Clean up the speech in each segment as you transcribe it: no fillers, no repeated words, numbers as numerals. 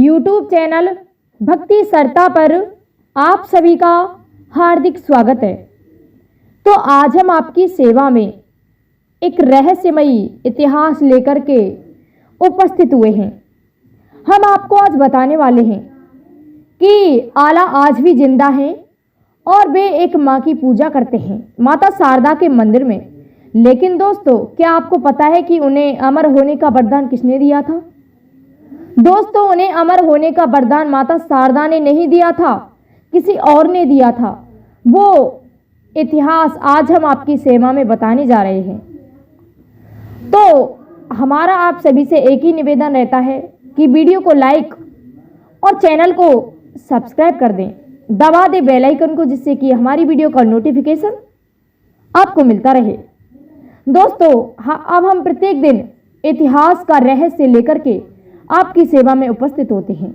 YouTube channel भक्ति सरता पर आप सभी का हार्दिक स्वागत है। तो आज हम आपकी सेवा में एक रहस्यमयी इतिहास लेकर के उपस्थित हुए हैं। हम आपको आज बताने वाले हैं कि आला आज भी जिंदा हैं और वे एक माँ की पूजा करते हैं, माता शारदा के मंदिर में। लेकिन दोस्तों, क्या आपको पता है कि उन्हें अमर होने का वरदान किसने दिया था? दोस्तों, उन्हें अमर होने का वरदान माता शारदा ने नहीं दिया था, किसी और ने दिया था। वो इतिहास आज हम आपकी सेवा में बताने जा रहे हैं। तो हमारा आप सभी से एक ही निवेदन रहता है कि वीडियो को लाइक और चैनल को सब्सक्राइब कर दें, दबा दें बेल आइकन को, जिससे कि हमारी वीडियो का नोटिफिकेशन आपको मिलता रहे। दोस्तों, अब हम प्रत्येक दिन इतिहास का रहस्य लेकर के आपकी सेवा में उपस्थित होते हैं।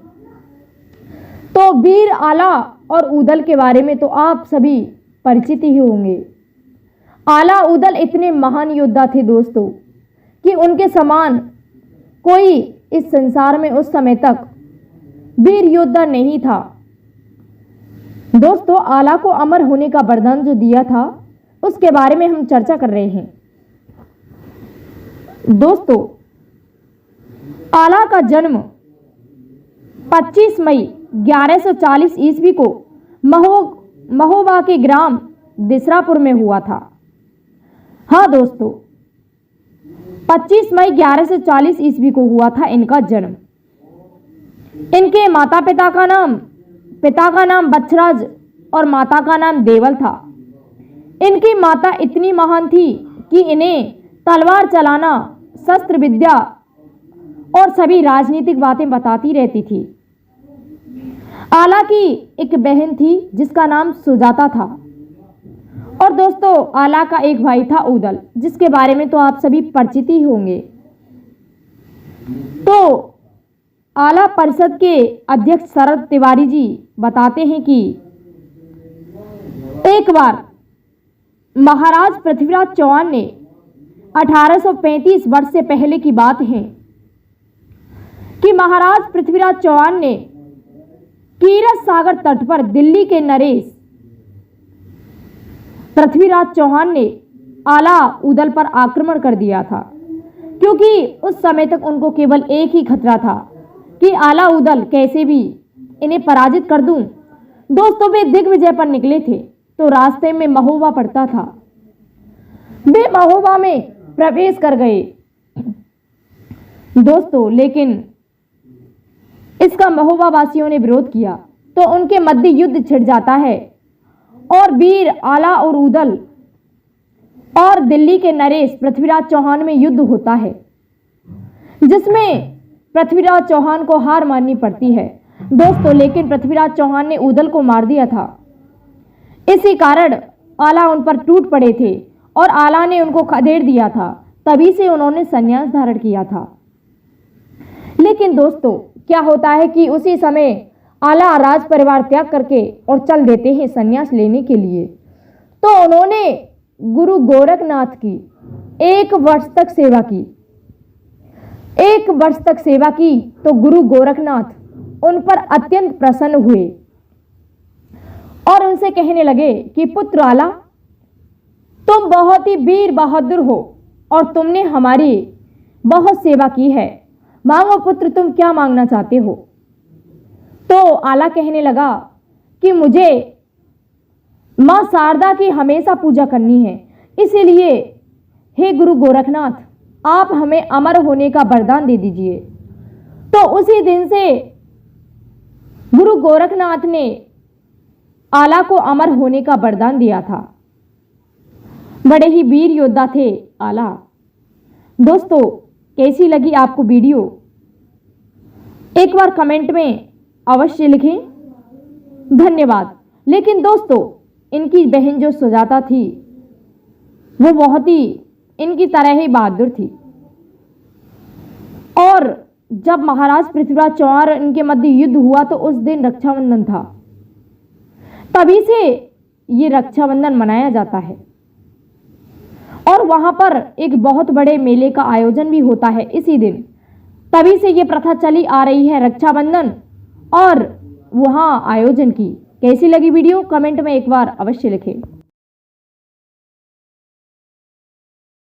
तो वीर आला और उदल के बारे में तो आप सभी परिचित ही होंगे। आला उदल इतने महान योद्धा थे दोस्तों कि उनके समान कोई इस संसार में उस समय तक वीर योद्धा नहीं था। दोस्तों, आला को अमर होने का वरदान जो दिया था उसके बारे में हम चर्चा कर रहे हैं। दोस्तों, आला का जन्म 25 मई 1140 ईस्वी को महोबा के ग्राम दिसरापुर में हुआ था। हाँ दोस्तों, 25 मई 1140 ईस्वी को हुआ था इनका जन्म। इनके पिता का नाम बच्छराज और माता का नाम देवल था। इनकी माता इतनी महान थी कि इन्हें तलवार चलाना, शस्त्र विद्या और सभी राजनीतिक बातें बताती रहती थी। आला की एक बहन थी जिसका नाम सुजाता था। और दोस्तों, आला का एक भाई था उदल, जिसके बारे में तो आप सभी परिचित ही होंगे। तो आला परिषद के अध्यक्ष शरद तिवारी जी बताते हैं कि एक बार महाराज पृथ्वीराज चौहान ने 1835 वर्ष से पहले की बात है कि महाराज पृथ्वीराज चौहान ने कीरत सागर तट पर दिल्ली के नरेश पृथ्वीराज चौहान ने आला उदल पर आक्रमण कर दिया था, क्योंकि उस समय तक उनको केवल एक ही खतरा था कि आला उदल कैसे भी इन्हें पराजित कर दूं। दोस्तों, वे दिग्विजय पर निकले थे तो रास्ते में महोबा पड़ता था। वे महोबा में प्रवेश कर गए दोस्तों, लेकिन इसका महोबा वासियों ने विरोध किया तो उनके मध्य युद्ध छिड़ जाता है और वीर आला और उदल और दिल्ली के नरेश पृथ्वीराज चौहान में युद्ध होता है, जिसमें पृथ्वीराज चौहान को हार माननी पड़ती है दोस्तों। लेकिन पृथ्वीराज चौहान ने उदल को मार दिया था। इसी कारण आला उन पर टूट पड़े थे और आला ने उनको खदेड़ दिया था। तभी से उन्होंने संन्यास धारण किया था। लेकिन दोस्तों, क्या होता है कि उसी समय आला राज परिवार त्याग करके और चल देते हैं संन्यास लेने के लिए। तो उन्होंने गुरु गोरखनाथ की 1 वर्ष तक सेवा की। 1 वर्ष तक सेवा की तो गुरु गोरखनाथ उन पर अत्यंत प्रसन्न हुए और उनसे कहने लगे कि पुत्र आला, तुम बहुत ही वीर बहादुर हो और तुमने हमारी बहुत सेवा की है। मांगो पुत्र, तुम क्या मांगना चाहते हो? तो आला कहने लगा कि मुझे मां शारदा की हमेशा पूजा करनी है, इसीलिए हे गुरु गोरखनाथ, आप हमें अमर होने का वरदान दे दीजिए। तो उसी दिन से गुरु गोरखनाथ ने आला को अमर होने का वरदान दिया था। बड़े ही वीर योद्धा थे आला। दोस्तों, कैसी लगी आपको वीडियो? एक बार कमेंट में अवश्य लिखें। धन्यवाद। लेकिन दोस्तों, इनकी बहन जो सुजाता थी वो बहुत ही इनकी तरह ही बहादुर थी। और जब महाराज पृथ्वीराज चौहान इनके मध्य युद्ध हुआ तो उस दिन रक्षाबंधन था। तभी से ये रक्षाबंधन मनाया जाता है और वहां पर एक बहुत बड़े मेले का आयोजन भी होता है इसी दिन। तभी से ये प्रथा चली आ रही है रक्षाबंधन और वहाँ आयोजन की। कैसी लगी वीडियो कमेंट में एक बार अवश्य लिखें।